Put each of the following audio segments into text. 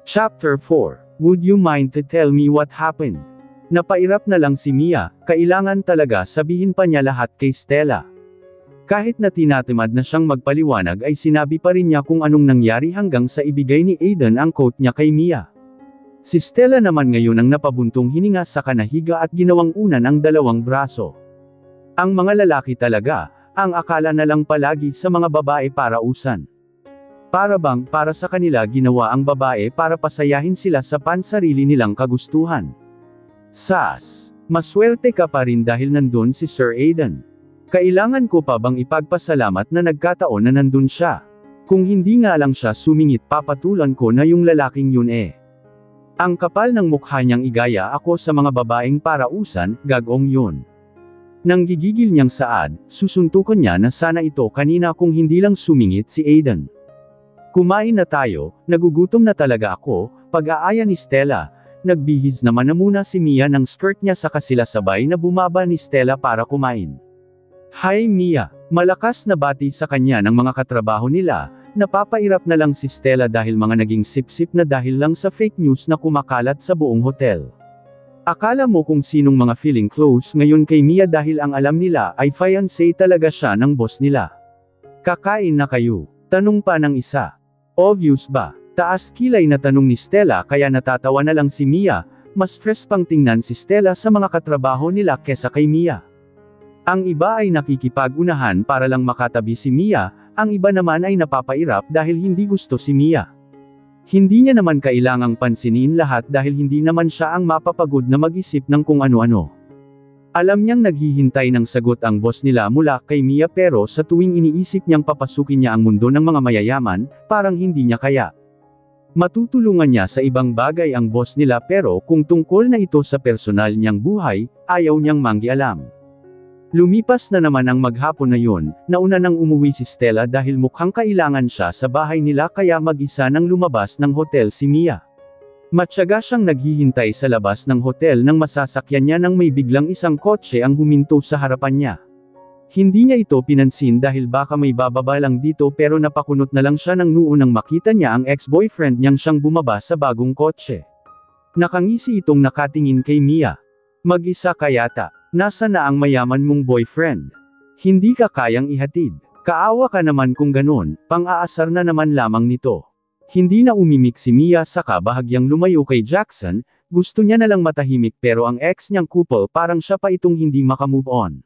Chapter 4. Would you mind to tell me what happened? Napairap na lang si Mia, kailangan talaga sabihin pa niya lahat kay Stella. Kahit na tinatamad na siyang magpaliwanag ay sinabi pa rin niya kung anong nangyari hanggang sa ibigay ni Aiden ang coat niya kay Mia. Si Stella naman ngayon ang napabuntong hininga sa kanahiga at ginawang unan ang dalawang braso. Ang mga lalaki talaga, ang akala na lang palagi sa mga babae para usan. Para bang para sa kanila ginawa ang babae para pasayahin sila sa pansarili nilang kagustuhan. Sas, maswerte ka pa rin dahil nandun si Sir Aiden. Kailangan ko pa bang ipagpasalamat na nagkataon na nandun siya? Kung hindi nga lang siya sumingit papatulan ko na yung lalaking yun eh. Ang kapal ng mukha niyang igaya ako sa mga babaeng parausan, gagong yun. Nang gigigil niyang saad, susuntukan niya na sana ito kanina kung hindi lang sumingit si Aiden. Kumain na tayo, nagugutom na talaga ako, pag-aaya ni Stella. Nagbihis naman na muna si Mia ng skirt niya sa kasila sabay na bumaba ni Stella para kumain. Hi Mia, malakas na bati sa kanya ng mga katrabaho nila, napapairap na lang si Stella dahil mga naging sip-sip na dahil lang sa fake news na kumakalat sa buong hotel. Akala mo kung sinong mga feeling close ngayon kay Mia dahil ang alam nila ay fiancé talaga siya ng boss nila. Kakain na kayo? Tanong pa ng isa. Obvious ba? Taas kilay na tanong ni Stella kaya natatawa na lang si Mia, mas stress pang tingnan si Stella sa mga katrabaho nila kesa kay Mia. Ang iba ay nakikipag-unahan para lang makatabi si Mia, ang iba naman ay napapairap dahil hindi gusto si Mia. Hindi niya naman kailangang pansinin lahat dahil hindi naman siya ang mapapagod na mag-isip ng kung ano-ano. Alam niyang naghihintay ng sagot ang boss nila mula kay Mia pero sa tuwing iniisip niyang papasukin niya ang mundo ng mga mayayaman, parang hindi niya kaya. Matutulungan niya sa ibang bagay ang boss nila pero kung tungkol na ito sa personal niyang buhay, ayaw niyang manggialam. Lumipas na naman ang maghapon na yun, nauna nang umuwi si Stella dahil mukhang kailangan siya sa bahay nila kaya mag-isa nang lumabas ng hotel si Mia. Matyaga siyang naghihintay sa labas ng hotel nang masasakyan niya nang may biglang isang kotse ang huminto sa harapan niya. Hindi niya ito pinansin dahil baka may bababa lang dito pero napakunot na lang siya ng noo nang makita niya ang ex-boyfriend niyang siyang bumaba sa bagong kotse. Nakangisi itong nakatingin kay Mia. Mag-isa ka yata. Nasa na ang mayaman mong boyfriend? Hindi ka kayang ihatid. Kaawa ka naman kung ganon, pang-aasar na naman lamang nito. Hindi na umimik si Mia saka bahagyang lumayo kay Jackson, gusto niya na lang matahimik pero ang ex niyang couple parang siya pa itong hindi makamove on.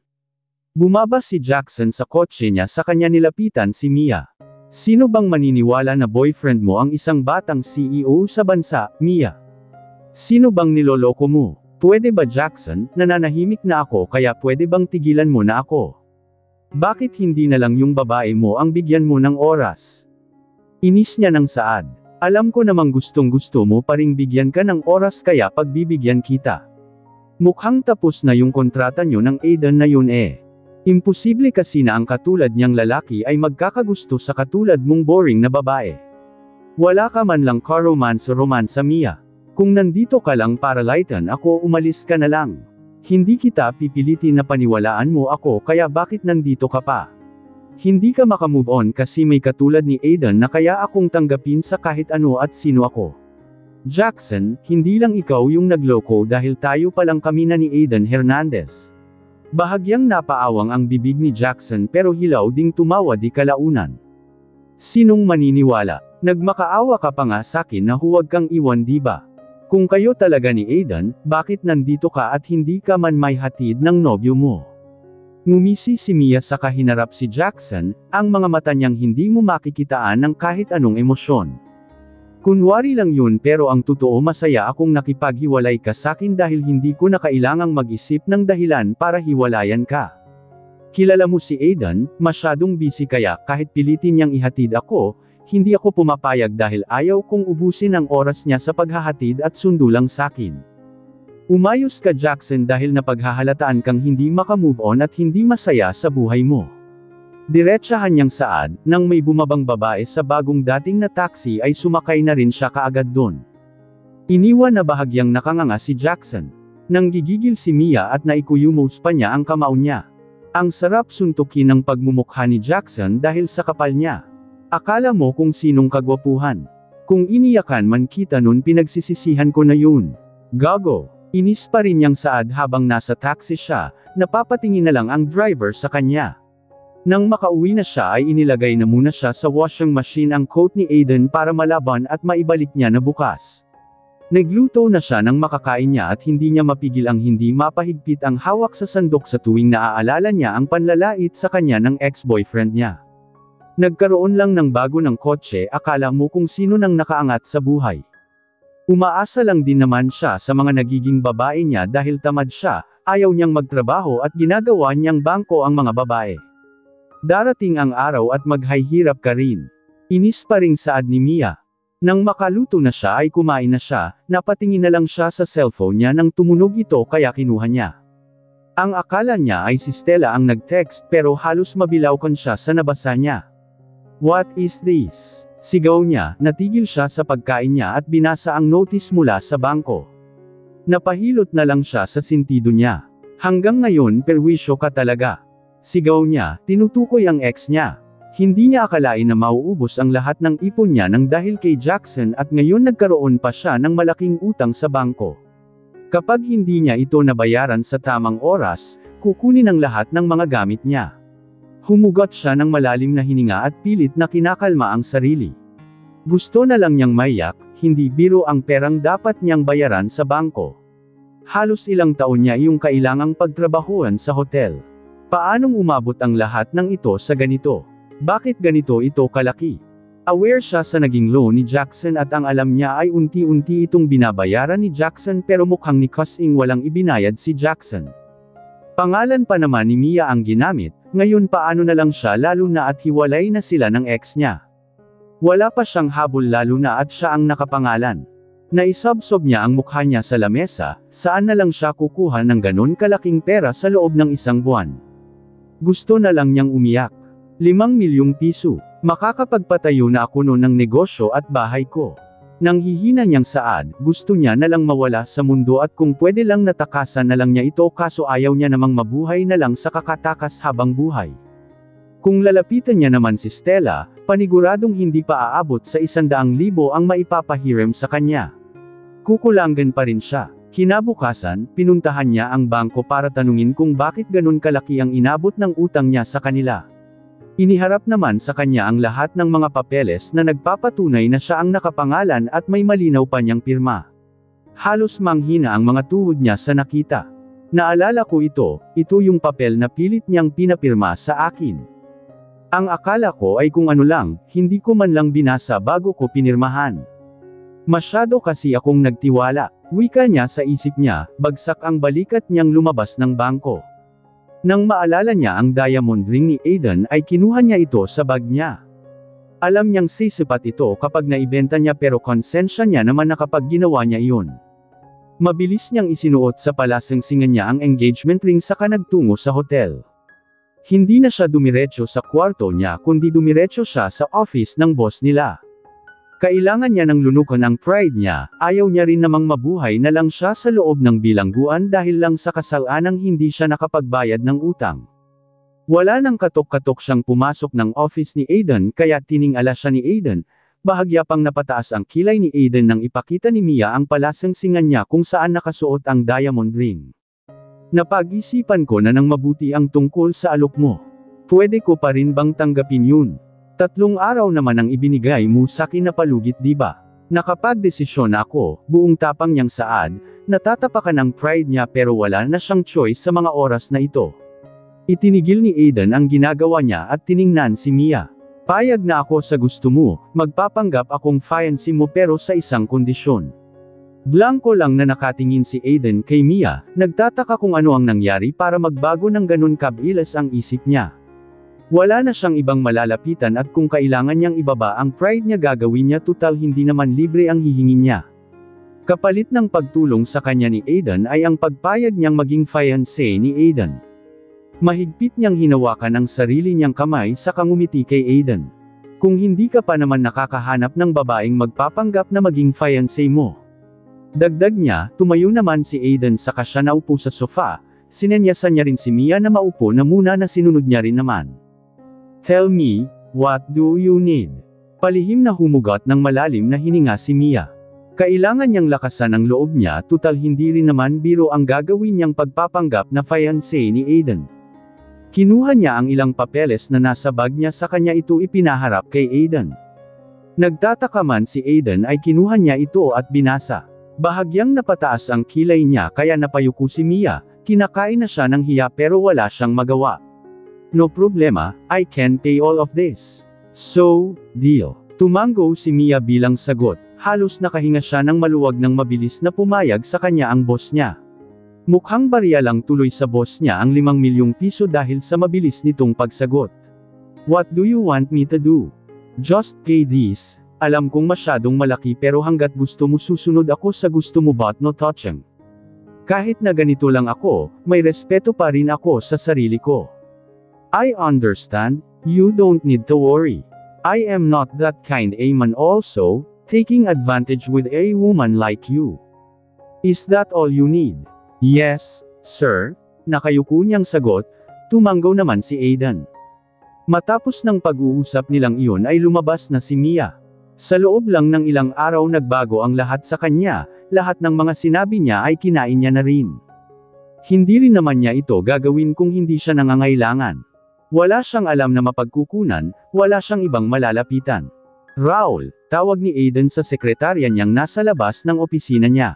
Bumaba si Jackson sa kotse niya sa kanya nilapitan si Mia. Sino bang maniniwala na boyfriend mo ang isang batang CEO sa bansa, Mia? Sino bang niloloko mo? Pwede ba Jackson, nananahimik na ako kaya pwede bang tigilan mo na ako? Bakit hindi na lang yung babae mo ang bigyan mo ng oras? Inis niya ng saad. Alam ko namang gustong gusto mo pa ring bigyan ka ng oras kaya pagbibigyan kita. Mukhang tapos na yung kontrata nyo ng Aiden na yun eh. Imposible kasi na ang katulad niyang lalaki ay magkakagusto sa katulad mong boring na babae. Wala ka man lang ka-romance Mia. Kung nandito ka lang para lighten ako umalis ka na lang. Hindi kita pipilitin na paniwalaan mo ako kaya bakit nandito ka pa? Hindi ka makamove on kasi may katulad ni Aiden na kaya akong tanggapin sa kahit ano at sino ako. Jackson, hindi lang ikaw yung nagloko dahil tayo palang kami na ni Aiden Hernandez. Bahagyang napaawang ang bibig ni Jackson pero hilaw ding tumawa di kalaunan. Sinong maniniwala? Nagmakaawa ka pa nga sakin na huwag kang iwan diba? Kung kayo talaga ni Aiden, bakit nandito ka at hindi ka man may hatid ng nobyo mo? Ngumisi si Mia sa kahinarap si Jackson, ang mga mata niyang hindi mo makikitaan ng kahit anong emosyon. Kunwari lang yun pero ang totoo masaya akong nakipaghiwalay ka sakin dahil hindi ko na kailangang mag-isip ng dahilan para hiwalayan ka. Kilala mo si Aiden, masyadong busy kaya kahit pilitin niyang ihatid ako, hindi ako pumapayag dahil ayaw kong ubusin ang oras niya sa paghahatid at sundo lang sakin. Umayos ka Jackson dahil napaghahalataan kang hindi makamove on at hindi masaya sa buhay mo. Diretsahan niyang saad, nang may bumabang babae sa bagong dating na taxi ay sumakay na rin siya kaagad doon. Iniwan na bahagyang nakanganga si Jackson. Nang gigigil si Mia at naikuyumos pa niya ang kamao niya. Ang sarap suntukin ng pagmumukha ni Jackson dahil sa kapal niya. Akala mo kung sinong kagwapuhan. Kung iniyakan man kita nun pinagsisisihan ko na yun. Gago. Inis pa rin niyang Saad habang nasa taxi siya, napapatingin na lang ang driver sa kanya. Nang makauwi na siya ay inilagay na muna siya sa washing machine ang coat ni Aiden para malaban at maibalik niya na bukas. Nagluto na siya nang makakain niya at hindi niya mapigil ang hindi mapahigpit ang hawak sa sandok sa tuwing naaalala niya ang panlalait sa kanya ng ex-boyfriend niya. Nagkaroon lang ng bago ng kotse, akala mo kung sino nang nakaangat sa buhay. Umaasa lang din naman siya sa mga nagiging babae niya dahil tamad siya, ayaw niyang magtrabaho at ginagawa niyang bangko ang mga babae. Darating ang araw at maghihirap ka rin. Inis pa ring Saad ni Mia. Nang makaluto na siya ay kumain na siya, napatingin na lang siya sa cellphone niya nang tumunog ito kaya kinuha niya. Ang akala niya ay si Stella ang nag-text pero halos mabilaukan siya sa nabasa niya. What is this? Sigaw niya, natigil siya sa pagkain niya at binasa ang notice mula sa bangko. Napahilot na lang siya sa sentido niya. Hanggang ngayon perwisyo ka talaga. Sigaw niya, tinutukoy ang ex niya. Hindi niya akalain na mauubos ang lahat ng ipon niya nang dahil kay Jackson at ngayon nagkaroon pa siya ng malaking utang sa bangko. Kapag hindi niya ito nabayaran sa tamang oras, kukunin ang lahat ng mga gamit niya. Humugot siya ng malalim na hininga at pilit na kinakalma ang sarili. Gusto na lang niyang maiyak, hindi biro ang perang dapat niyang bayaran sa bangko. Halos ilang taon niya iyong kailangang pagtrabahuan sa hotel. Paanong umabot ang lahat ng ito sa ganito? Bakit ganito ito kalaki? Aware siya sa naging loan ni Jackson at ang alam niya ay unti-unti itong binabayaran ni Jackson pero mukhang ni Kasing walang ibinayad si Jackson. Pangalan pa naman ni Mia ang ginamit, ngayon paano na lang siya lalo na at hiwalay na sila ng ex niya. Wala pa siyang habol lalo na at siya ang nakapangalan. Naisabsob niya ang mukha niya sa lamesa, saan na lang siya kukuha ng ganon kalaking pera sa loob ng isang buwan. Gusto na lang niyang umiyak. 5 milyong piso. Makakapagpatayo na ako noon ng negosyo at bahay ko. Nang hihina niyang Saad, gusto niya na lang mawala sa mundo at kung pwede lang natakasan na lang niya ito kaso ayaw niya namang mabuhay na lang sa kakatakas habang buhay. Kung lalapitan niya naman si Stella, paniguradong hindi pa aabot sa 100,000 ang maipapahiram sa kanya. Kukulangan pa rin siya. Kinabukasan, pinuntahan niya ang bangko para tanungin kung bakit ganun kalaki ang inabot ng utang niya sa kanila. Iniharap naman sa kanya ang lahat ng mga papeles na nagpapatunay na siya ang nakapangalan at may malinaw pa niyang pirma. Halos manghina ang mga tuhod niya sa nakita. Naalala ko ito yung papel na pilit niyang pinapirma sa akin. Ang akala ko ay kung ano lang, hindi ko man lang binasa bago ko pinirmahan. Masyado kasi akong nagtiwala, wika niya sa isip niya, bagsak ang balikat niyang lumabas ng bangko. Nang maalala niya ang diamond ring ni Aiden ay kinuha niya ito sa bag niya. Alam niyang sisipat ito kapag naibenta niya pero konsensya niya naman na kapag ginawa niya iyon. Mabilis niyang isinuot sa palasengsingan niya ang engagement ring saka nagtungo sa hotel. Hindi na siya dumiretso sa kwarto niya kundi dumiretso siya sa office ng boss nila. Kailangan niya ng lunukan ang pride niya, ayaw niya rin namang mabuhay na lang siya sa loob ng bilangguan dahil lang sa kasalanang hindi siya nakapagbayad ng utang. Wala nang katok-katok siyang pumasok ng office ni Aiden kaya tiningala siya ni Aiden, bahagya pang napataas ang kilay ni Aiden nang ipakita ni Mia ang palasengsingan niya kung saan nakasuot ang diamond ring. Napag-isipan ko na ng mabuti ang tungkol sa alok mo. Pwede ko pa rin bang tanggapin yun? 3 araw naman ang ibinigay mo sakin na palugit diba? Nakapagdesisyon ako, buong tapang niyang Saad, natatapakan ang pride niya pero wala na siyang choice sa mga oras na ito. Itinigil ni Aiden ang ginagawa niya at tiningnan si Mia. Payag na ako sa gusto mo, magpapanggap akong fiancé mo pero sa isang kondisyon. Blanko lang na nakatingin si Aiden kay Mia, nagtataka kung ano ang nangyari para magbago ng ganun kabilis ang isip niya. Wala na siyang ibang malalapitan at kung kailangan niyang ibaba ang pride niya gagawin niya tutal hindi naman libre ang hihingin niya. Kapalit ng pagtulong sa kanya ni Aiden ay ang pagpayag niyang maging fiancé ni Aiden. Mahigpit niyang hinawakan ang sarili niyang kamay sa ngumiti kay Aiden. Kung hindi ka pa naman nakakahanap ng babaeng magpapanggap na maging fiancé mo. Dagdag niya, tumayo naman si Aiden saka siya naupo sa sofa, sinenyasan niya rin si Mia na maupo na muna na sinunod niya rin naman. Tell me, what do you need? Palihim na humugot ng malalim na hininga si Mia. Kailangan niyang lakasan ang loob niya, tutal hindi rin naman biro ang gagawin niyang pagpapanggap na fiancé ni Aiden. Kinuha niya ang ilang papeles na nasa bag niya, sa kanya ito ipinaharap kay Aiden. Nagtataka man si Aiden ay kinuha niya ito at binasa. Bahagyang napataas ang kilay niya kaya napayuko si Mia, kinakain na siya ng hiya pero wala siyang magawa. No problema, I can pay all of this. So, deal. Tumango si Mia bilang sagot. Halos nakahinga siya ng maluwag nang mabilis na pumayag sa kanya ang boss niya. Mukhang barya lang tuloy sa boss niya ang 5 milyong piso dahil sa mabilis nitong pagsagot. What do you want me to do? Just pay this. Alam kong masyadong malaki pero hanggat gusto mo susunod ako sa gusto mo, but no touching. Kahit na ganito lang ako, may respeto pa rin ako sa sarili ko. I understand, you don't need to worry. I am not that kind a man also, taking advantage with a woman like you. Is that all you need? Yes, sir. Nakayuko niyang sagot, tumango naman si Aiden. Matapos ng pag-uusap nilang iyon ay lumabas na si Mia. Sa loob lang ng ilang araw nagbago ang lahat sa kanya, lahat ng mga sinabi niya ay kinain niya na rin. Hindi rin naman niya ito gagawin kung hindi siya nangangailangan. Wala siyang alam na mapagkukunan, wala siyang ibang malalapitan. Raul, tawag ni Aiden sa sekretarya niyang nasa labas ng opisina niya.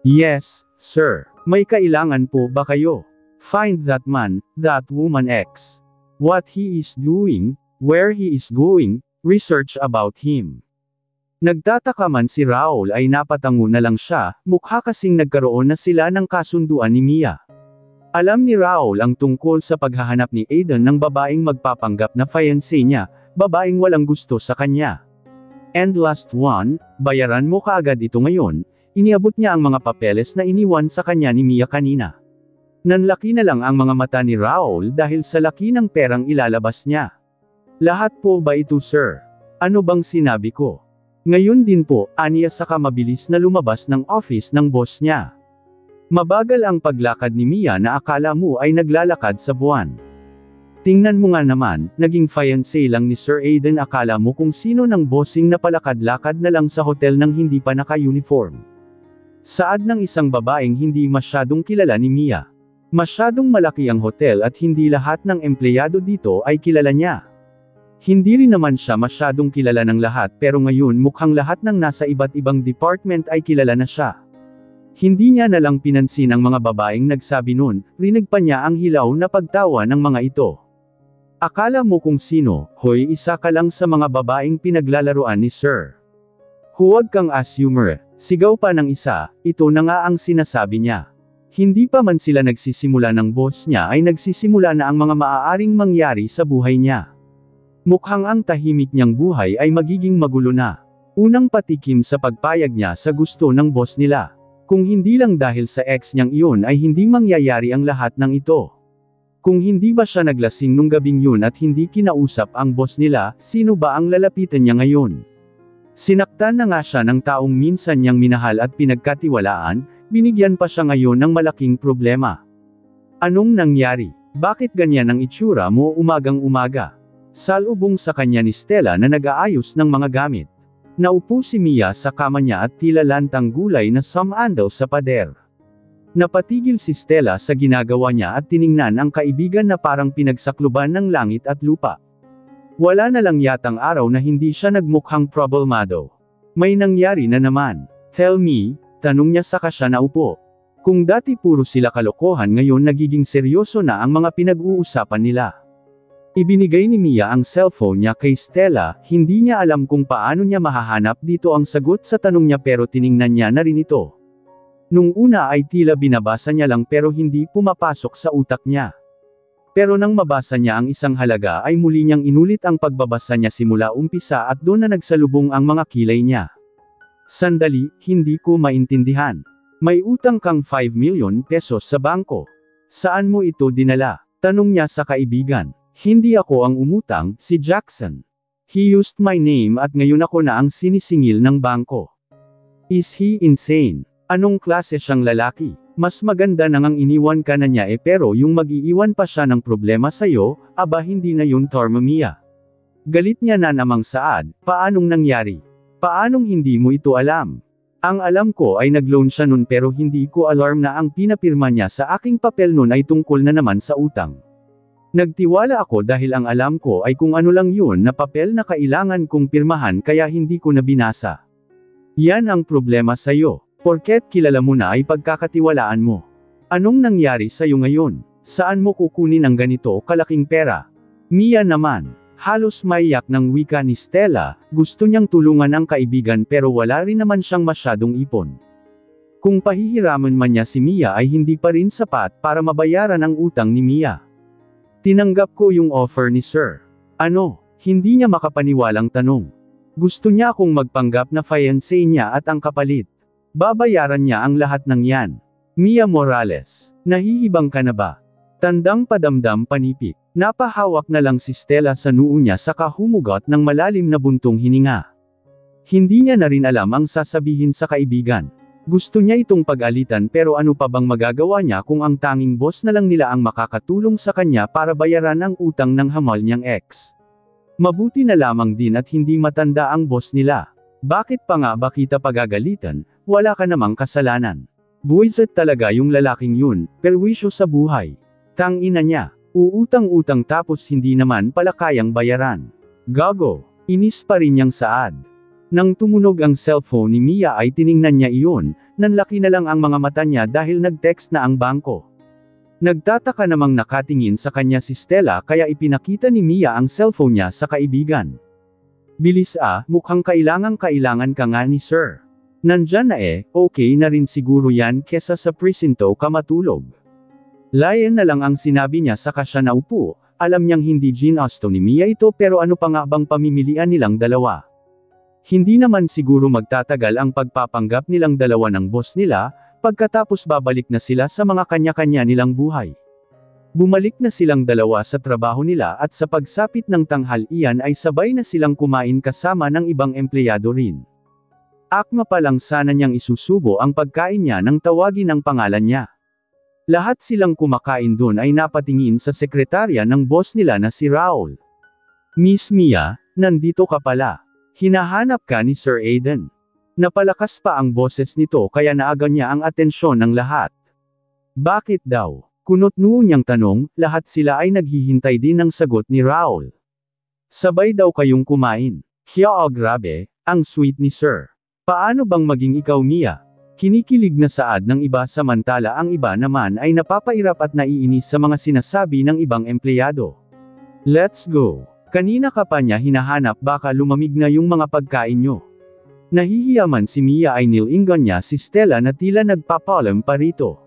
Yes, sir. May kailangan po ba kayo? Find that man, that woman X. What he is doing, where he is going, research about him. Nagtataka man si Raul ay napatango na lang siya, mukha kasing nagkaroon na sila ng kasunduan ni Mia. Alam ni Raul ang tungkol sa paghahanap ni Aiden ng babaeng magpapanggap na fiancé niya, babaeng walang gusto sa kanya. And last one, bayaran mo kaagad ito ngayon. Iniabot niya ang mga papeles na iniwan sa kanya ni Mia kanina. Nanlaki na lang ang mga mata ni Raul dahil sa laki ng perang ilalabas niya. Lahat po ba ito, sir? Ano bang sinabi ko? Ngayon din po, aniya, saka mabilis na lumabas ng office ng boss niya. Mabagal ang paglakad ni Mia na akala mo ay naglalakad sa buwan. Tingnan mo nga naman, naging fiancé lang ni Sir Aiden, akala mo kung sino ng bossing na palakad-lakad na lang sa hotel nang hindi pa naka-uniform. Saad ng isang babaeng hindi masyadong kilala ni Mia. Masyadong malaki ang hotel at hindi lahat ng empleyado dito ay kilala niya. Hindi rin naman siya masyadong kilala ng lahat pero ngayon mukhang lahat ng nasa iba't ibang department ay kilala na siya. Hindi niya na lang pinansin ang mga babaeng nagsabi nun, rinig pa niya ang hilaw na pagtawa ng mga ito. Akala mo kung sino, hoy, isa ka lang sa mga babaeng pinaglalaruan ni Sir. Huwag kang assumer, sigaw pa ng isa, ito na nga ang sinasabi niya. Hindi pa man sila nagsisimula ng boss niya ay nagsisimula na ang mga maaaring mangyari sa buhay niya. Mukhang ang tahimik niyang buhay ay magiging magulo na. Unang patikim sa pagpayag niya sa gusto ng boss nila. Kung hindi lang dahil sa ex niyang iyon ay hindi mangyayari ang lahat ng ito. Kung hindi ba siya naglasing nung gabing yun at hindi kinausap ang boss nila, sino ba ang lalapitan niya ngayon? Sinaktan na nga siya ng taong minsan niyang minahal at pinagkatiwalaan, binigyan pa siya ngayon ng malaking problema. Anong nangyari? Bakit ganyan ang itsura mo umagang-umaga? Salubong sa kanya ni Stella na nag-aayos ng mga gamit. Naupo si Mia sa kama niya at tila lantang gulay na samandal sa pader. Napatigil si Stella sa ginagawa niya at tiningnan ang kaibigan na parang pinagsakluban ng langit at lupa. Wala na lang yatang araw na hindi siya nagmukhang problemado. May nangyari na naman. Tell me, tanong niya saka siya naupo. Kung dati puro sila kalokohan, ngayon nagiging seryoso na ang mga pinag-uusapan nila. Ibinigay ni Mia ang cellphone niya kay Stella, hindi niya alam kung paano niya mahahanap dito ang sagot sa tanong niya pero tiningnan niya na rin ito. Nung una ay tila binabasa niya lang pero hindi pumapasok sa utak niya. Pero nang mabasa niya ang isang halaga ay muli niyang inulit ang pagbabasa niya simula umpisa at doon na nagsalubong ang mga kilay niya. Sandali, hindi ko maintindihan. May utang kang 5 million pesos sa bangko. Saan mo ito dinala? Tanong niya sa kaibigan. Hindi ako ang umutang, si Jackson. He used my name at ngayon ako na ang sinisingil ng bangko. Is he insane? Anong klase siyang lalaki? Mas maganda na ngang iniwan ka na niya pero yung mag-iiwan pa siya ng problema sa'yo, aba hindi na yun, Torma Mia. Galit niya na namang Saad, paanong nangyari? Paanong hindi mo ito alam? Ang alam ko ay nag-loan siya nun pero hindi ko alarm na ang pinapirma niya sa aking papel nun ay tungkol na naman sa utang. Nagtiwala ako dahil ang alam ko ay kung ano lang yun na papel na kailangan kong pirmahan kaya hindi ko na binasa. Yan ang problema sa'yo. Porket kilala mo na ay pagkakatiwalaan mo. Anong nangyari sa'yo ngayon? Saan mo kukunin ang ganito kalaking pera? Mia naman. Halos maiyak ng wika ni Stella, gusto niyang tulungan ang kaibigan pero wala rin naman siyang masyadong ipon. Kung pahihiraman man niya si Mia ay hindi pa rin sapat para mabayaran ang utang ni Mia. Tinanggap ko yung offer ni Sir. Ano? Hindi niya makapaniwalang tanong. Gusto niya akong magpanggap na fiancé niya at ang kapalit. Babayaran niya ang lahat ng yan. Mia Morales, nahihibang ka na ba? Tandang padamdam panipik. Napahawak na lang si Stella sa noo niya saka humugot ng malalim na buntong hininga. Hindi niya na rin alam ang sasabihin sa kaibigan. Gusto niya itong pag-alitan pero ano pa bang magagawa niya kung ang tanging boss na lang nila ang makakatulong sa kanya para bayaran ang utang ng hamal niyang ex. Mabuti na lamang din at hindi matanda ang boss nila. Bakit pa nga ba kita pagagalitan? Wala ka namang kasalanan. Buwisit talaga yung lalaking yun, perwisyo sa buhay. Tangina niya. Uutang-utang tapos hindi naman pala kayang bayaran. Gago. Inis pa rin niyang Saad. Nang tumunog ang cellphone ni Mia ay tiningnan niya iyon, nanlaki na lang ang mga mata niya dahil nag-text na ang bangko. Nagtataka namang nakatingin sa kanya si Stella kaya ipinakita ni Mia ang cellphone niya sa kaibigan. Bilis mukhang kailangan ka nga ni Sir. Nandyan na okay na rin siguro yan kesa sa presinto ka matulog. Layan na lang ang sinabi niya saka siya naupo, alam niyang hindi ginusto ni Mia ito pero ano pa nga bang pamimilian nilang dalawa. Hindi naman siguro magtatagal ang pagpapanggap nilang dalawa ng boss nila, pagkatapos babalik na sila sa mga kanya-kanya nilang buhay. Bumalik na silang dalawa sa trabaho nila at sa pagsapit ng tanghalian ay sabay na silang kumain kasama ng ibang empleyado rin. Akma pa lang sana niyang isusubo ang pagkain niya nang tawagin ang pangalan niya. Lahat silang kumakain doon ay napatingin sa sekretarya ng boss nila na si Raul. Miss Mia, nandito ka pala. Hinahanap ka ni Sir Aiden. Napalakas pa ang boses nito kaya naaga niya ang atensyon ng lahat. Bakit daw? Kunot noo niyang tanong, lahat sila ay naghihintay din ng sagot ni Raul. Sabay daw kayong kumain. Grabe, ang sweet ni Sir. Paano bang maging ikaw Mia? Kinikilig na Saad ng iba samantala ang iba naman ay napapairap at naiinis sa mga sinasabi ng ibang empleyado. Let's go. Kanina ka pa niya hinahanap baka lumamig na yung mga pagkain nyo. Nahihiyaman si Mia ay nilingan niya si Stella na tila nagpapalam pa rito.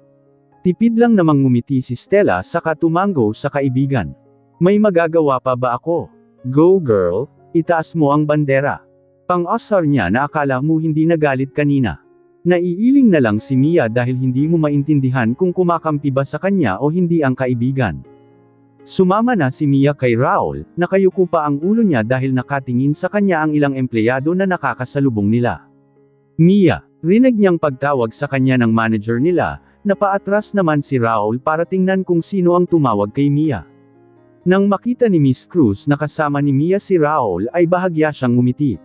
Tipid lang namang ngumiti si Stella saka tumanggo sa kaibigan. May magagawa pa ba ako? Go girl, itaas mo ang bandera. Pang-asar niya na akala mo hindi nagalit kanina. Naiiling na lang si Mia dahil hindi mo maintindihan kung kumakampi ba sa kanya o hindi ang kaibigan. Sumama na si Mia kay Raul, nakayuko pa ang ulo niya dahil nakatingin sa kanya ang ilang empleyado na nakakasalubong nila. Mia, rinig niyang pagtawag sa kanya ng manager nila, napaatras naman si Raul para tingnan kung sino ang tumawag kay Mia. Nang makita ni Miss Cruz na kasama ni Mia si Raul ay bahagya siyang ngumiti.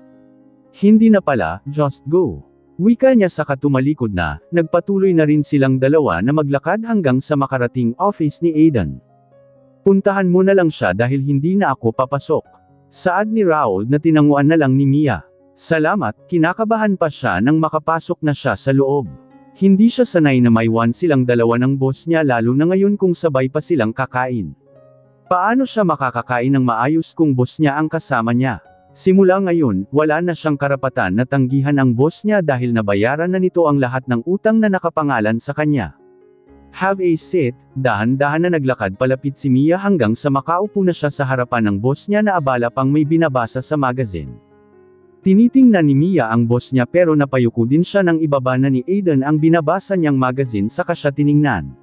Hindi na pala, just go. Wika niya saka tumalikod na, nagpatuloy na rin silang dalawa na maglakad hanggang sa makarating office ni Aiden. Puntahan mo na lang siya dahil hindi na ako papasok. Saad ni Raul na tinanguan na lang ni Mia. Salamat, kinakabahan pa siya nang makapasok na siya sa loob. Hindi siya sanay na maiwan silang dalawa ng boss niya lalo na ngayon kung sabay pa silang kakain. Paano siya makakakain ng maayos kung boss niya ang kasama niya? Simula ngayon, wala na siyang karapatan na tanggihan ang boss niya dahil nabayaran na nito ang lahat ng utang na nakapangalan sa kanya. Have a seat, dahan-dahan na naglakad palapit si Mia hanggang sa makaupo na siya sa harapan ng boss niya na abala pang may binabasa sa magazine. Tinitingnan ni Mia ang boss niya pero napayuko din siya nang ibaba na ni Aiden ang binabasa niyang magazine saka siya tiningnan.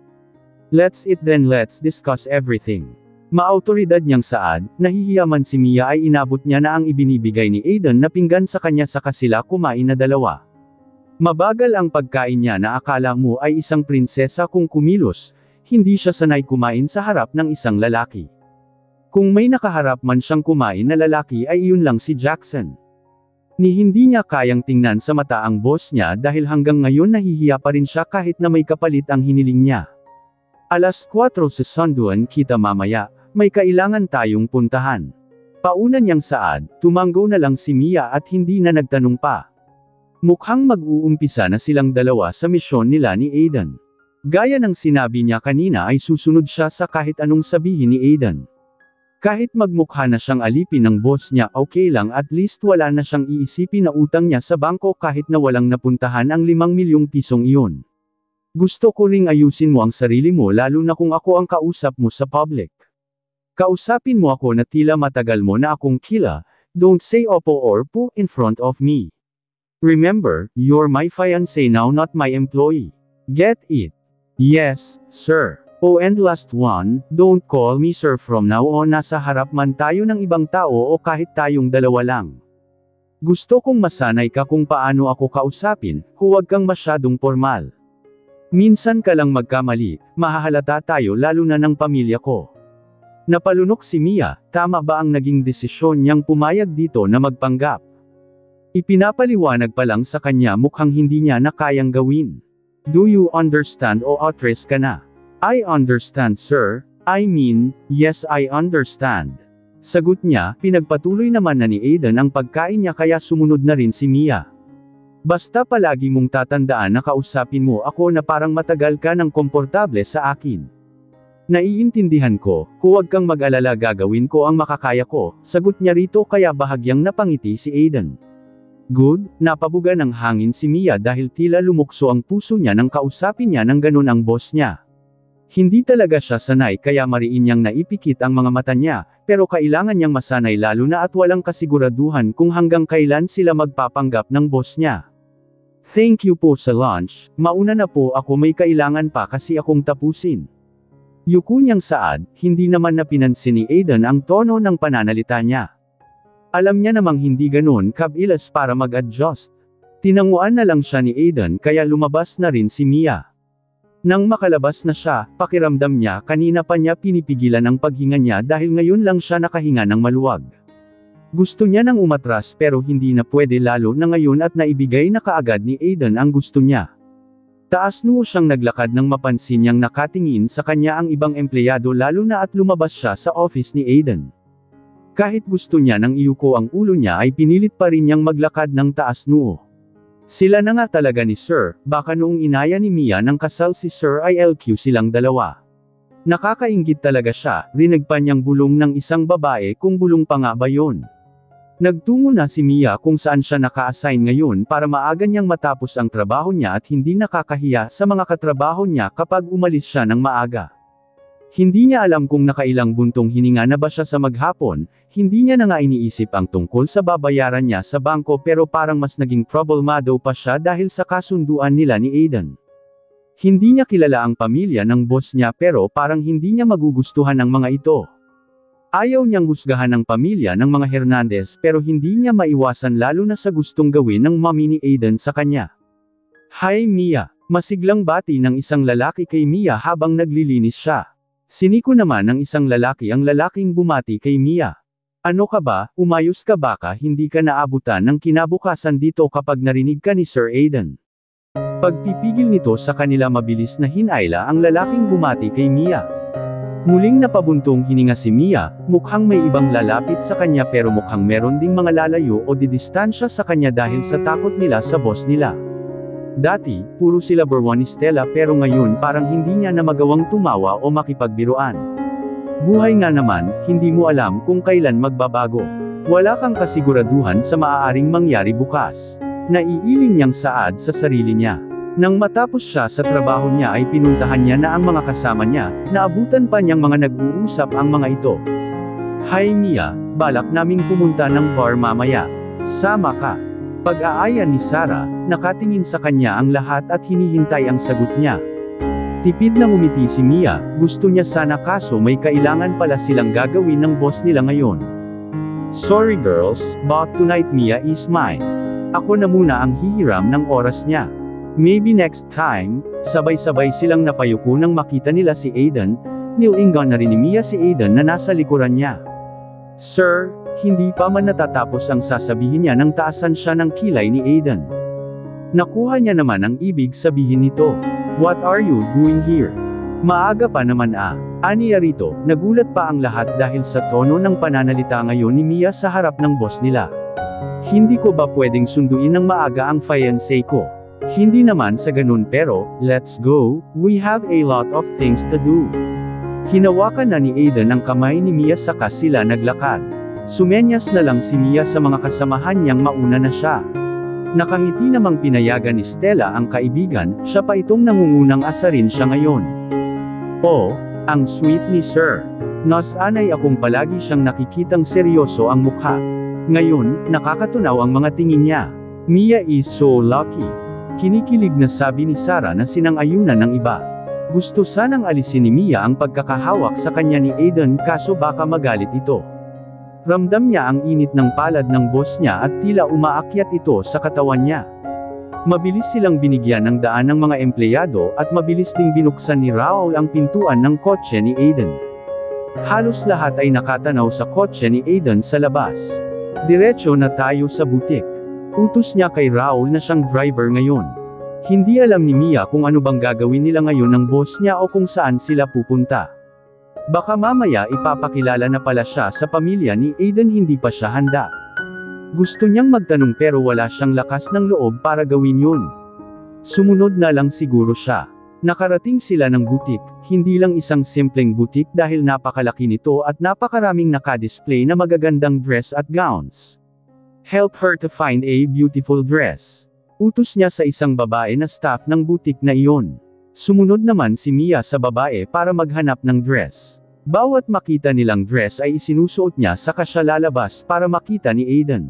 Let's eat then let's discuss everything. Maautoridad niyang Saad, nahihiyaman si Mia ay inabot niya na ang ibinibigay ni Aiden na pinggan sa kanya saka sila kumain na dalawa. Mabagal ang pagkain niya na akala mo ay isang prinsesa kung kumilos, hindi siya sanay kumain sa harap ng isang lalaki. Kung may nakaharap man siyang kumain na lalaki ay iyon lang si Jackson. Ni hindi niya kayang tingnan sa mata ang boss niya dahil hanggang ngayon nahihiya pa rin siya kahit na may kapalit ang hiniling niya. Alas 4 sa sunduan kita mamaya, may kailangan tayong puntahan. Pauna niyang saad, tumanggo na lang si Mia at hindi na nagtanong pa. Mukhang mag-uumpisa na silang dalawa sa misyon nila ni Aiden. Gaya ng sinabi niya kanina ay susunod siya sa kahit anong sabihin ni Aiden. Kahit magmukha na siyang alipin ng boss niya okay lang at least wala na siyang iisipin na utang niya sa bangko kahit na walang napuntahan ang 5 milyong pisong iyon. Gusto ko ring ayusin mo ang sarili mo lalo na kung ako ang kausap mo sa public. Kausapin mo ako na tila matagal mo na akong kila, don't say opo or po in front of me. Remember, you're my fiancé now not my employee. Get it? Yes, sir. Oh and last one, don't call me sir from now on nasa harap man tayo ng ibang tao o kahit tayong dalawa lang. Gusto kong masanay ka kung paano ako kausapin, huwag kang masyadong formal. Minsan ka lang magkamali, mahahalata tayo lalo na ng pamilya ko. Napalunok si Mia, tama ba ang naging desisyon niyang pumayag dito na magpanggap? Ipinapaliwanag pa lang sa kanya mukhang hindi niya na kayang gawin. Do you understand o outrest ka na? I understand sir, I mean, yes I understand. Sagot niya, pinagpatuloy naman na ni Aiden ang pagkain niya kaya sumunod na rin si Mia. Basta palagi mong tatandaan na kausapin mo ako na parang matagal ka ng komportable sa akin. Naiintindihan ko, huwag kang mag-alala gagawin ko ang makakaya ko, sagot niya rito kaya bahagyang napangiti si Aiden. Good, napabuga ng hangin si Mia dahil tila lumukso ang puso niya nang kausapin niya ng ganun ang boss niya. Hindi talaga siya sanay kaya mariin niyang naipikit ang mga mata niya, pero kailangan niyang masanay lalo na at walang kasiguraduhan kung hanggang kailan sila magpapanggap ng boss niya. Thank you po sa lunch, mauna na po ako may kailangan pa kasi akong tapusin. Yuko niyang saad, hindi naman na pinansin ni Aiden ang tono ng pananalita niya. Alam niya namang hindi ganun kabilis para mag-adjust. Tinanguan na lang siya ni Aiden kaya lumabas na rin si Mia. Nang makalabas na siya, pakiramdam niya kanina pa niya pinipigilan ang paghinga niya dahil ngayon lang siya nakahinga ng maluwag. Gusto niya nang umatras pero hindi na pwede lalo na ngayon at naibigay na kaagad ni Aiden ang gusto niya. Taas noo siyang naglakad nang mapansin niyang nakatingin sa kanya ang ibang empleyado lalo na at lumabas siya sa office ni Aiden. Kahit gusto niya nang iyuko ang ulo niya ay pinilit pa rin niyang maglakad ng taas noo. Sila na nga talaga ni Sir, baka noong inaya ni Mia ng kasal si Sir ay LQ silang dalawa. Nakakainggit talaga siya, rinig pa niyang bulong ng isang babae kung bulong pa nga ba yun. Nagtungo na si Mia kung saan siya naka-assign ngayon para maaga niyang matapos ang trabaho niya at hindi nakakahiya sa mga katrabaho niya kapag umalis siya ng maaga. Hindi niya alam kung nakailang buntong hininga na ba siya sa maghapon, hindi niya na nga iniisip ang tungkol sa babayaran niya sa bangko pero parang mas naging problemado pa siya dahil sa kasunduan nila ni Aiden. Hindi niya kilala ang pamilya ng boss niya pero parang hindi niya magugustuhan ang mga ito. Ayaw niyang husgahan ang pamilya ng mga Hernandez pero hindi niya maiwasan lalo na sa gustong gawin ng mommy ni Aiden sa kanya. Hi Mia, masiglang bati ng isang lalaki kay Mia habang naglilinis siya. Siniko naman ng isang lalaki ang lalaking bumati kay Mia. Ano ka ba, umayos ka baka hindi ka naabutan ng kinabukasan dito kapag narinig ka ni Sir Aiden. Pagpipigil nito sa kanila mabilis na hinayla ang lalaking bumati kay Mia. Muling napabuntong hininga si Mia, mukhang may ibang lalapit sa kanya pero mukhang meron ding mga lalayo o didistansya sa kanya dahil sa takot nila sa boss nila. Dati, puro sila Berwan ni Stella pero ngayon parang hindi niya na magawang tumawa o makipagbiruan. Buhay nga naman, hindi mo alam kung kailan magbabago. Wala kang kasiguraduhan sa maaaring mangyari bukas. Naiiling niyang saad sa sarili niya. Nang matapos siya sa trabaho niya ay pinuntahan niya na ang mga kasama niya, naabutan pa niyang mga nag-uusap ang mga ito. Hi Mia, balak naming pumunta ng bar mamaya. Sama ka. Pag-aaya ni Sarah, nakatingin sa kanya ang lahat at hinihintay ang sagot niya. Tipid na ngumiti si Mia, gusto niya sana kaso may kailangan pala silang gagawin ng boss nila ngayon. Sorry girls, but tonight Mia is mine. Ako na muna ang hihiram ng oras niya. Maybe next time, sabay-sabay silang napayuko nang makita nila si Aiden, nilingan na rin ni Mia si Aiden na nasa likuran niya. Sir, hindi pa man natatapos ang sasabihin niya nang taasan siya ng kilay ni Aiden. Nakuha niya naman ang ibig sabihin nito. What are you doing here? Maaga pa naman aniya rito, nagulat pa ang lahat dahil sa tono ng pananalita ngayon ni Mia sa harap ng boss nila. Hindi ko ba pwedeng sunduin ng maaga ang fiancé ko? Hindi naman sa ganun pero, let's go, we have a lot of things to do. Hinawakan na ni Aiden ang kamay ni Mia saka sila naglakad. Sumenyas na lang si Mia sa mga kasamahan niyang mauna na siya. Nakangiti namang pinayagan ni Stella ang kaibigan, siya pa itong nangungunang asarin siya ngayon. Oh, ang sweet ni Sir. Nasanay akong palagi siyang nakikitang seryoso ang mukha. Ngayon, nakakatunaw ang mga tingin niya. Mia is so lucky. Kinikilig na sabi ni Sarah na sinang-ayunan ng iba. Gusto sanang alisin ni Mia ang pagkakahawak sa kanya ni Aiden kaso baka magalit ito. Ramdam niya ang init ng palad ng boss niya at tila umaakyat ito sa katawan niya. Mabilis silang binigyan ng daan ng mga empleyado at mabilis ding binuksan ni Raul ang pintuan ng kotse ni Aiden. Halos lahat ay nakatanaw sa kotse ni Aiden sa labas. Diretso na tayo sa butik. Utos niya kay Raul na siyang driver ngayon. Hindi alam ni Mia kung ano bang gagawin nila ngayon ng boss niya o kung saan sila pupunta. Baka mamaya ipapakilala na pala siya sa pamilya ni Aiden, hindi pa siya handa. Gusto niyang magtanong pero wala siyang lakas ng loob para gawin yun. Sumunod na lang siguro siya. Nakarating sila ng butik, hindi lang isang simpleng butik dahil napakalaki nito at napakaraming nakadisplay na magagandang dress at gowns. Help her to find a beautiful dress. Utos niya sa isang babae na staff ng butik na iyon. Sumunod naman si Mia sa babae para maghanap ng dress. Bawat makita nilang dress ay isinusuot niya saka siya lalabas para makita ni Aiden.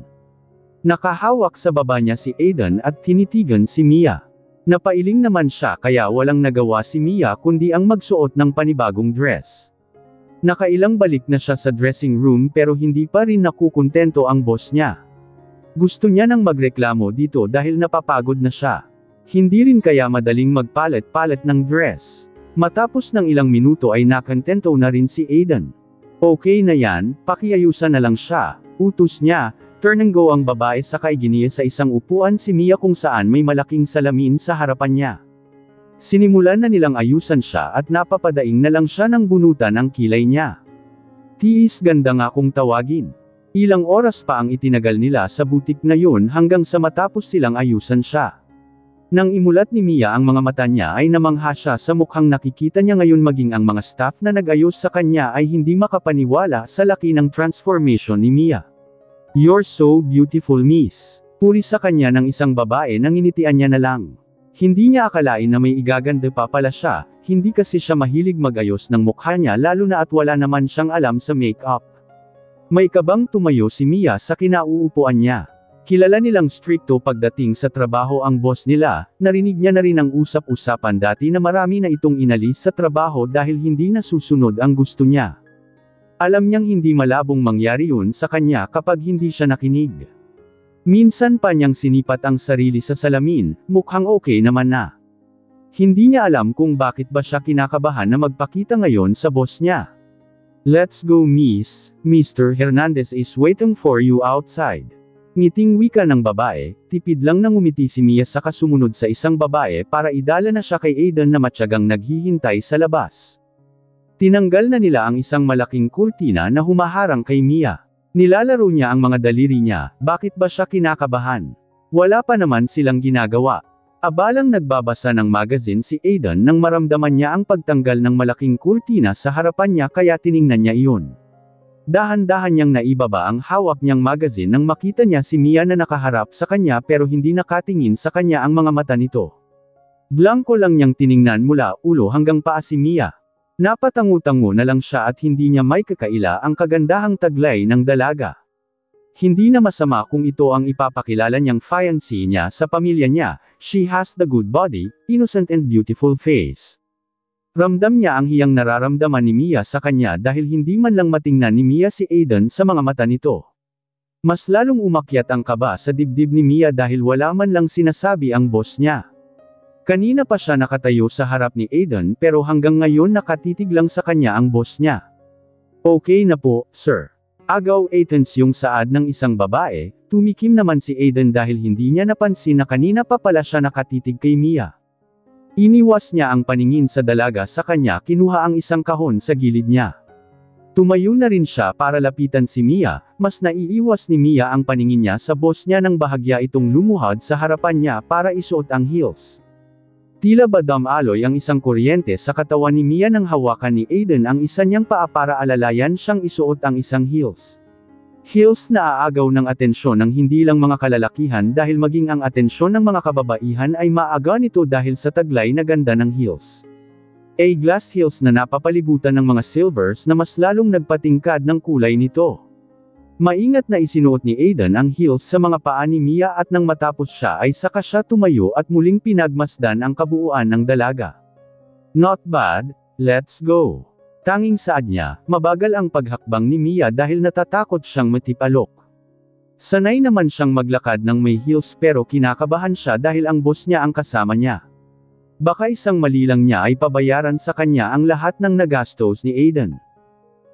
Nakahawak sa baba niya si Aiden at tinitigan si Mia. Napailing naman siya kaya walang nagawa si Mia kundi ang magsuot ng panibagong dress. Nakailang balik na siya sa dressing room pero hindi pa rin nakukuntento ang boss niya. Gusto niya nang magreklamo dito dahil napapagod na siya. Hindi rin kaya madaling magpalit-palit ng dress. Matapos ng ilang minuto ay nakontento na rin si Aiden. Okay na yan, pakiayusan na lang siya, utos niya. Turn and go ang babae saka iginiya sa isang upuan si Mia kung saan may malaking salamin sa harapan niya. Sinimulan na nilang ayusan siya at napapadaing na lang siya ng bunutan ang kilay niya. Tiis ganda nga kung tawagin. Ilang oras pa ang itinagal nila sa butik na yun hanggang sa matapos silang ayusan siya. Nang imulat ni Mia ang mga mata niya ay namangha siya sa mukhang nakikita niya ngayon, maging ang mga staff na nag-ayos sa kanya ay hindi makapaniwala sa laki ng transformation ni Mia. You're so beautiful, miss. Puri sa kanya ng isang babae nang initian niya na lang. Hindi niya akalain na may igaganda pa pala siya, hindi kasi siya mahilig mag-ayos ng mukha niya lalo na at wala naman siyang alam sa make-up. May kabang tumayo si Mia sa kinauupuan niya. Kilala nilang strikto pagdating sa trabaho ang boss nila, narinig niya na rin ang usap-usapan dati na marami na itong inalis sa trabaho dahil hindi nasusunod ang gusto niya. Alam niyang hindi malabong mangyari yun sa kanya kapag hindi siya nakinig. Minsan pa niyang sinipat ang sarili sa salamin, mukhang okay naman na. Hindi niya alam kung bakit ba siya kinakabahan na magpakita ngayon sa boss niya. Let's go, miss, Mr. Hernandez is waiting for you outside. Ngiting wika ng babae, tipid lang nang umiti si Mia sa kasumunod sa isang babae para idala na siya kay Aiden na matyagang naghihintay sa labas. Tinanggal na nila ang isang malaking kurtina na humaharang kay Mia. Nilalaro niya ang mga daliri niya, bakit ba siya kinakabahan? Wala pa naman silang ginagawa. Abalang nagbabasa ng magazine si Aiden nang maramdaman niya ang pagtanggal ng malaking kurtina sa harapan niya kaya tiningnan niya iyon. Dahan-dahan niyang naibaba ang hawak niyang magazine nang makita niya si Mia na nakaharap sa kanya pero hindi nakatingin sa kanya ang mga mata nito. Blanko lang niyang tiningnan mula ulo hanggang paa si Mia. Napatangu-tango na lang siya at hindi niya may kakaila ang kagandahang taglay ng dalaga. Hindi na masama kung ito ang ipapakilala niyang fiancé niya sa pamilya niya, she has the good body, innocent and beautiful face. Ramdam niya ang hiyang nararamdaman ni Mia sa kanya dahil hindi man lang matingnan ni Mia si Aiden sa mga mata nito. Mas lalong umakyat ang kaba sa dibdib ni Mia dahil wala man lang sinasabi ang boss niya. Kanina pa siya nakatayo sa harap ni Aiden pero hanggang ngayon nakatitig lang sa kanya ang boss niya. Okay na po, sir. Agaw Athens yung saad ng isang babae, tumikim naman si Aiden dahil hindi niya napansin na kanina pa pala siya nakatitig kay Mia. Iniwas niya ang paningin sa dalaga sa kanya, kinuha ang isang kahon sa gilid niya. Tumayo na rin siya para lapitan si Mia, mas naiiwas ni Mia ang paningin niya sa boss niya nang bahagya itong lumuhod sa harapan niya para isuot ang heels. Tila ba damaloy ang isang kuryente sa katawan ni Mia nang hawakan ni Aiden ang isa niyang paa para alalayan siyang isuot ang isang heels. Heels na aagaw ng atensyon ng hindi lang mga kalalakihan dahil maging ang atensyon ng mga kababaihan ay maaga nito dahil sa taglay na ganda ng heels. A-glass heels na napapalibutan ng mga silvers na mas lalong nagpatingkad ng kulay nito. Maingat na isinuot ni Aiden ang heels sa mga paa ni Mia at nang matapos siya ay saka siya tumayo at muling pinagmasdan ang kabuuan ng dalaga. Not bad, let's go. Tanging saad niya, mabagal ang paghakbang ni Mia dahil natatakot siyang matipalok. Sanay naman siyang maglakad ng may heels pero kinakabahan siya dahil ang boss niya ang kasama niya. Baka isang mali lang niya ay pabayaran sa kanya ang lahat ng nagastos ni Aiden.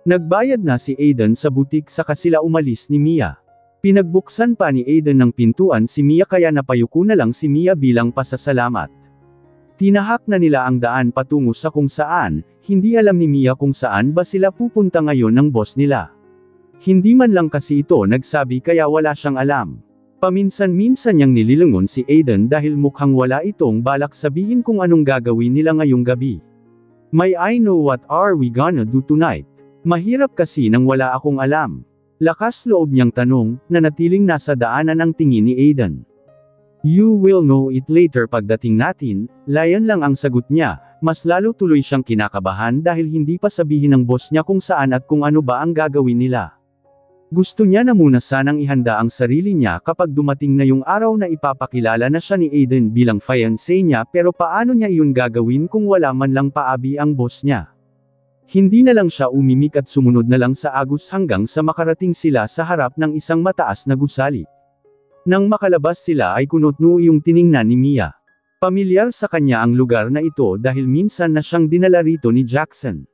Nagbayad na si Aiden sa butik saka sila umalis ni Mia. Pinagbuksan pa ni Aiden ng pintuan si Mia kaya napayuko na lang si Mia bilang pasasalamat. Tinahak na nila ang daan patungo sa kung saan, hindi alam ni Mia kung saan ba sila pupunta ngayon ng boss nila. Hindi man lang kasi ito nagsabi kaya wala siyang alam. Paminsan-minsan niyang nililingon si Aiden dahil mukhang wala itong balak sabihin kung anong gagawin nila ngayong gabi. May I know what are we gonna do tonight? Mahirap kasi nang wala akong alam. Lakas loob niyang tanong, nanatiling nasa daanan ang tingin ni Aiden. You will know it later pagdating natin, layan lang ang sagot niya, mas lalo tuloy siyang kinakabahan dahil hindi pa sabihin ng boss niya kung saan at kung ano ba ang gagawin nila. Gusto niya na muna sanang ihanda ang sarili niya kapag dumating na yung araw na ipapakilala na siya ni Aiden bilang fiancé niya pero paano niya iyon gagawin kung wala man lang paabi ang boss niya. Hindi na lang siya umimik at sumunod na lang sa agos hanggang sa makarating sila sa harap ng isang mataas na gusali. Nang makalabas sila ay kunot-no yung tiningnan ni Mia. Pamilyar sa kanya ang lugar na ito dahil minsan na siyang dinala rito ni Jackson.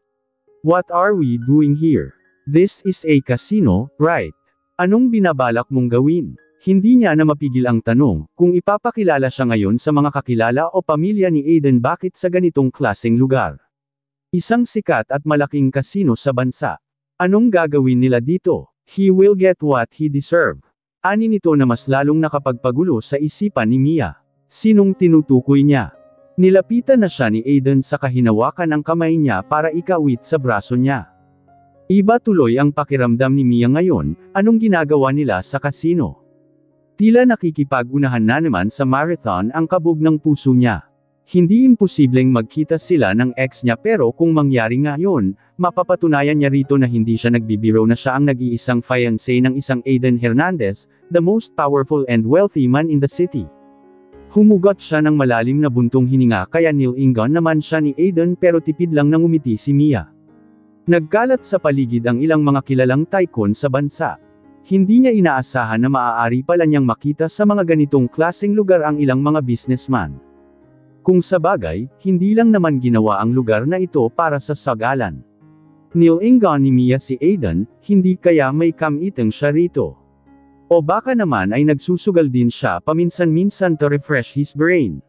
What are we doing here? This is a casino, right? Anong binabalak mong gawin? Hindi niya na mapigil ang tanong, kung ipapakilala siya ngayon sa mga kakilala o pamilya ni Aiden bakit sa ganitong klaseng lugar. Isang sikat at malaking kasino sa bansa. Anong gagawin nila dito? He will get what he deserve. Ani nito na mas lalong nakapagpagulo sa isipan ni Mia. Sinong tinutukoy niya? Nilapitan na siya ni Aiden sa kahinawakan ang kamay niya para ikawit sa braso niya. Iba tuloy ang pakiramdam ni Mia ngayon, anong ginagawa nila sa kasino? Tila nakikipag-unahan na naman sa marathon ang kabog ng puso niya. Hindi imposibleng magkita sila ng ex niya pero kung mangyari nga yun, mapapatunayan niya rito na hindi siya nagbibiro na siya ang nag-iisang fiancé ng isang Aiden Hernandez, the most powerful and wealthy man in the city. Humugot siya ng malalim na buntong hininga kaya nilingon naman siya ni Aiden pero tipid lang nang umiti si Mia. Nagkalat sa paligid ang ilang mga kilalang tycoon sa bansa. Hindi niya inaasahan na maaari pala niyang makita sa mga ganitong klaseng lugar ang ilang mga businessman. Kung sa bagay, hindi lang naman ginawa ang lugar na ito para sa sagalan. Nilingon ni Mia si Aiden, hindi kaya may kam-itang siya rito. O baka naman ay nagsusugal din siya paminsan-minsan to refresh his brain.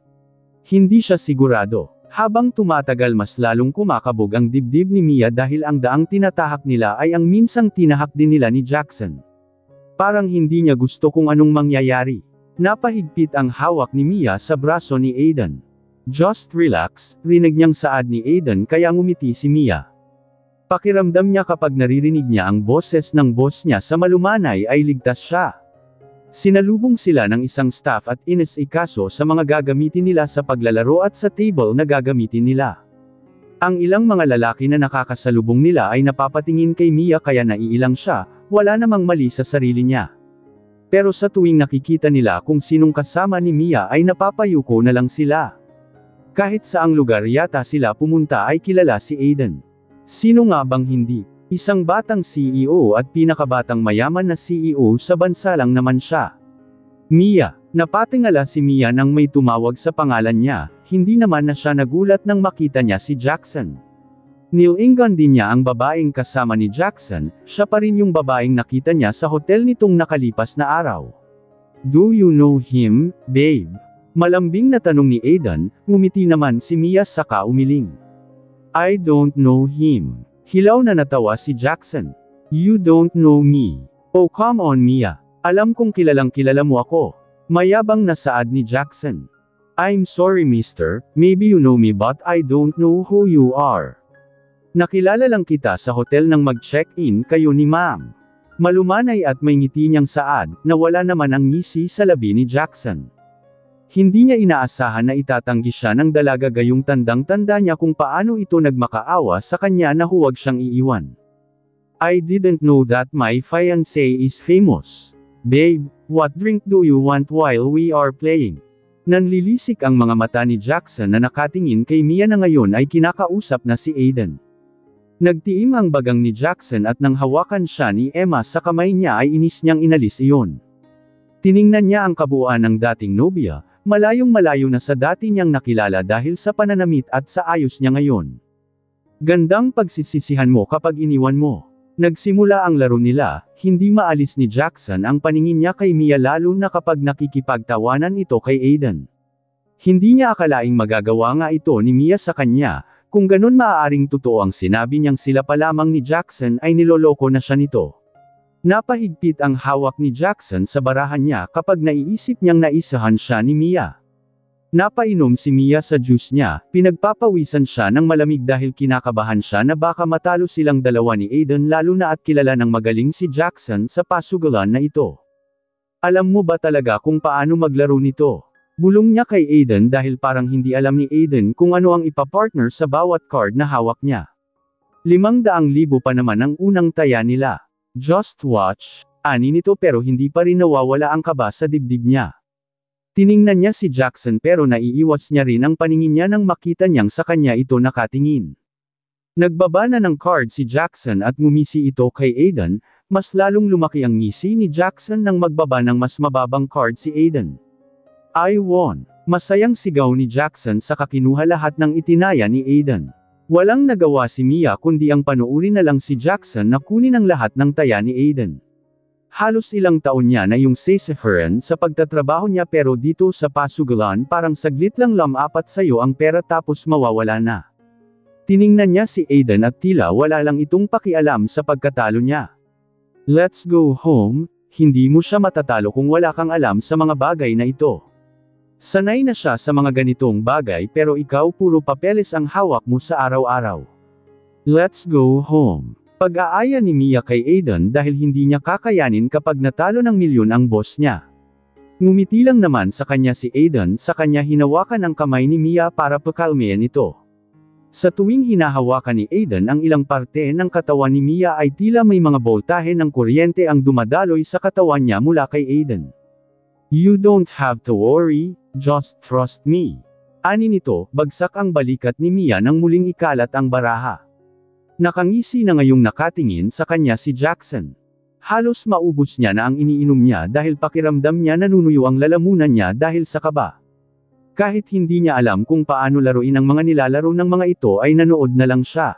Hindi siya sigurado. Habang tumatagal mas lalong kumakabog ang dibdib ni Mia dahil ang daang tinatahak nila ay ang minsang tinahak din nila ni Jackson. Parang hindi niya gusto kung anong mangyayari. Napahigpit ang hawak ni Mia sa braso ni Aiden. Just relax, rinig niyang saad ni Aiden kaya ngumiti si Mia. Pakiramdam niya kapag naririnig niya ang boses ng boss niya sa malumanay ay ligtas siya. Sinalubong sila ng isang staff at inisikaso sa mga gagamitin nila sa paglalaro at sa table na gagamitin nila. Ang ilang mga lalaki na nakakasalubong nila ay napapatingin kay Mia kaya naiilang siya, wala namang mali sa sarili niya. Pero sa tuwing nakikita nila kung sinong kasama ni Mia ay napapayuko na lang sila. Kahit saang lugar yata sila pumunta ay kilala si Aiden. Sino nga bang hindi? Isang batang CEO at pinakabatang mayaman na CEO sa bansa lang naman siya. Mia. Napatingala si Mia nang may tumawag sa pangalan niya, hindi naman na siya nagulat nang makita niya si Jackson. Nilingan din niya ang babaeng kasama ni Jackson, siya pa rin yung babaeng nakita niya sa hotel nitong nakalipas na araw. Do you know him, babe? Malambing na tanong ni Aidan, ngumiti naman si Mia saka umiling. I don't know him. Hilaw na natawa si Jackson. You don't know me. Oh come on Mia. Alam kong kilalang kilala mo ako. Mayabang na saad ni Jackson. I'm sorry mister, maybe you know me but I don't know who you are. Nakilala lang kita sa hotel nang mag-check-in kayo ni ma'am. Malumanay at may ngiti niyang saad, na wala naman ang ngisi sa labi ni Jackson. Hindi niya inaasahan na itatanggi siya ng dalaga gayong tandang-tanda niya kung paano ito nagmakaawa sa kanya na huwag siyang iiwan. I didn't know that my fiancé is famous. Babe, what drink do you want while we are playing? Nanlilisik ang mga mata ni Jackson na nakatingin kay Mia na ngayon ay kinakausap na si Aidan. Nagtiim ang bagang ni Jackson at nang hawakan siya ni Emma sa kamay niya ay inis niyang inalis iyon. Tiningnan niya ang kabuuan ng dating nobya, malayong malayo na sa dati niyang nakilala dahil sa pananamit at sa ayos niya ngayon. Gandang pagsisisihan mo kapag iniwan mo. Nagsimula ang laro nila, hindi maalis ni Jackson ang paningin niya kay Mia lalo na kapag nakikipagtawanan ito kay Aidan. Hindi niya akalaing magagawa nga ito ni Mia sa kanya. Kung ganun maaaring totoo ang sinabi niyang sila pa lamang ni Jackson ay niloloko na siya nito. Napahigpit ang hawak ni Jackson sa barahan niya kapag naiisip niyang naisahan siya ni Mia. Napainom si Mia sa juice niya, pinagpapawisan siya ng malamig dahil kinakabahan siya na baka matalo silang dalawa ni Aidan lalo na at kilala ng magaling si Jackson sa pasugalan na ito. Alam mo ba talaga kung paano maglaro nito? Bulong niya kay Aidan dahil parang hindi alam ni Aidan kung ano ang ipapartner sa bawat card na hawak niya. 500,000 pa naman ang unang taya nila. Just watch. Ani nito pero hindi pa rin nawawala ang kaba sa dibdib niya. Tiningnan niya si Jackson pero naiiwas niya rin ang paningin niya nang makita niyang sa kanya ito nakatingin. Nagbaba na ng card si Jackson at ngumisi ito kay Aidan, mas lalong lumaki ang ngisi ni Jackson nang magbaba ng mas mababang card si Aidan. I won. Masayang sigaw ni Jackson sa kakinuha lahat ng itinaya ni Aidan. Walang nagawa si Mia kundi ang panuuri na lang si Jackson na kunin ang lahat ng taya ni Aidan. Halos ilang taon niya na yung sasahuran sa pagtatrabaho niya pero dito sa pasugalan parang saglit lang apat sayo ang pera tapos mawawala na. Tiningnan niya si Aidan at tila wala lang itong pakialam sa pagkatalo niya. Let's go home, hindi mo siya matatalo kung wala kang alam sa mga bagay na ito. Sanay na siya sa mga ganitong bagay pero ikaw puro papeles ang hawak mo sa araw-araw. Let's go home. Pag-aaya ni Mia kay Aidan dahil hindi niya kakayanin kapag natalo ng milyon ang boss niya. Ngumiti lang naman sa kanya si Aidan sa kanya hinawakan ang kamay ni Mia para pakalmayan ito. Sa tuwing hinahawakan ni Aidan ang ilang parte ng katawan ni Mia ay tila may mga boltahe ng kuryente ang dumadaloy sa katawan niya mula kay Aidan. You don't have to worry, just trust me. Ani nito, bagsak ang balikat ni Mia nang muling ikalat ang baraha. Nakangisi na ngayong nakatingin sa kanya si Jackson. Halos maubos niya na ang iniinom niya dahil pakiramdam niya nanunuyo ang lalamunan niya dahil sa kaba. Kahit hindi niya alam kung paano laruin ang mga nilalaro ng mga ito ay nanood na lang siya.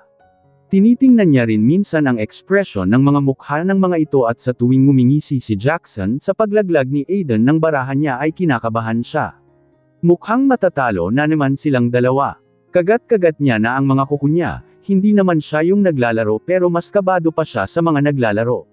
Tinitingnan niya rin minsan ang ekspresyon ng mga mukha ng mga ito at sa tuwing ngumingisi si Jackson sa paglaglag ni Aidan ng barahan niya ay kinakabahan siya. Mukhang matatalo na naman silang dalawa. Kagat-kagat niya na ang mga kuko niya, hindi naman siya yung naglalaro pero mas kabado pa siya sa mga naglalaro.